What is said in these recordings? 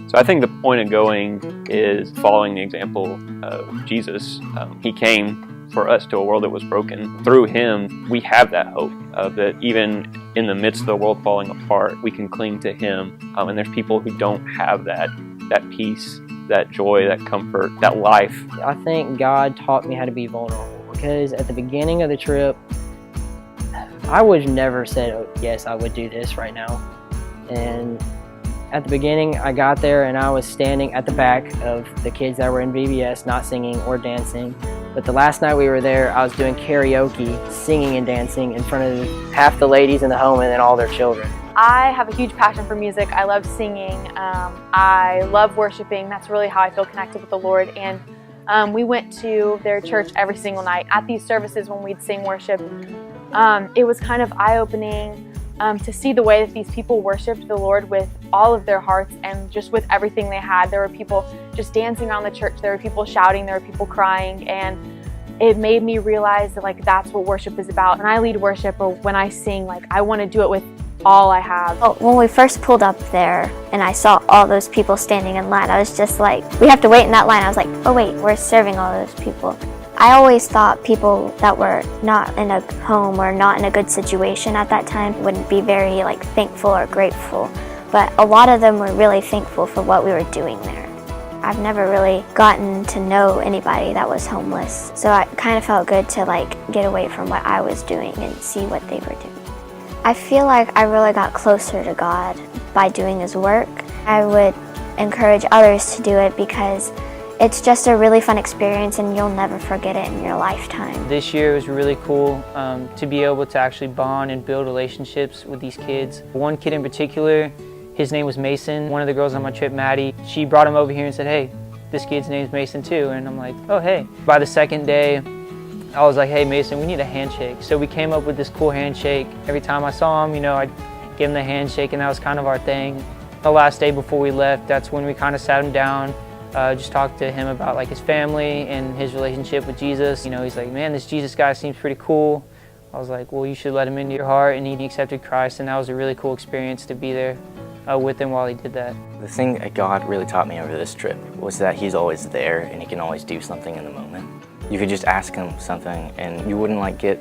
So I think the point of going is following the example of Jesus. He came for us to a world that was broken. Through him, we have that hope that even in the midst of the world falling apart, we can cling to him. And there's people who don't have that peace, that joy, that comfort, that life. I think God taught me how to be vulnerable, because at the beginning of the trip, I would never said, oh, yes, I would do this right now. And at the beginning, I got there and I was standing at the back of the kids that were in VBS, not singing or dancing. But the last night we were there, I was doing karaoke, singing and dancing in front of half the ladies in the home and then all their children. I have a huge passion for music. I love singing. I love worshiping. That's really how I feel connected with the Lord. And we went to their church every single night. At these services when we'd sing worship, it was kind of eye-opening to see the way that these people worshiped the Lord with all of their hearts and just with everything they had. There were people just dancing around the church. There were people shouting. There were people crying. And it made me realize that that's what worship is about. When I lead worship or when I sing, I want to do it with all I have. Oh, when we first pulled up there and I saw all those people standing in line, I was just like, we have to wait in that line. I was like, oh wait, we're serving all those people. I always thought people that were not in a home or not in a good situation at that time wouldn't be very thankful or grateful, but a lot of them were really thankful for what we were doing there. I've never really gotten to know anybody that was homeless, so I kind of felt good to get away from what I was doing and see what they were doing. I feel like I really got closer to God by doing His work. I would encourage others to do it because it's just a really fun experience and you'll never forget it in your lifetime. This year was really cool to be able to actually bond and build relationships with these kids. One kid in particular, his name was Mason. One of the girls on my trip, Maddie, she brought him over here and said, hey, this kid's name's Mason too. And I'm like, oh, hey. By the second day, I was like, hey, Mason, we need a handshake. So we came up with this cool handshake. Every time I saw him, I'd give him the handshake, and that was kind of our thing. The last day before we left, that's when we kind of sat him down, just talked to him about his family and his relationship with Jesus. He's like, man, this Jesus guy seems pretty cool. I was like, well, you should let him into your heart, and he accepted Christ, and that was a really cool experience to be there with him while he did that. The thing that God really taught me over this trip was that He's always there and He can always do something in the moment. You could just ask Him something and you wouldn't get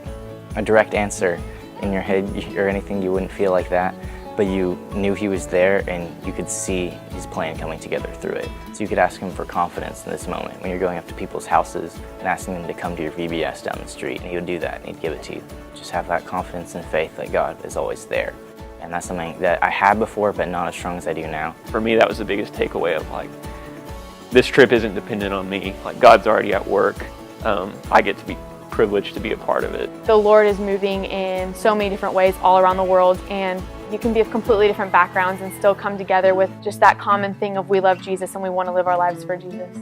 a direct answer in your head or anything. You wouldn't feel like that, but you knew He was there and you could see His plan coming together through it. So you could ask Him for confidence in this moment when you're going up to people's houses and asking them to come to your VBS down the street, and He would do that and He'd give it to you. Just have that confidence and faith that God is always there. And that's something that I had before, but not as strong as I do now. For me, that was the biggest takeaway of this trip isn't dependent on me. God's already at work. I get to be privileged to be a part of it. The Lord is moving in so many different ways all around the world, and you can be of completely different backgrounds and still come together with just that common thing of we love Jesus and we want to live our lives for Jesus.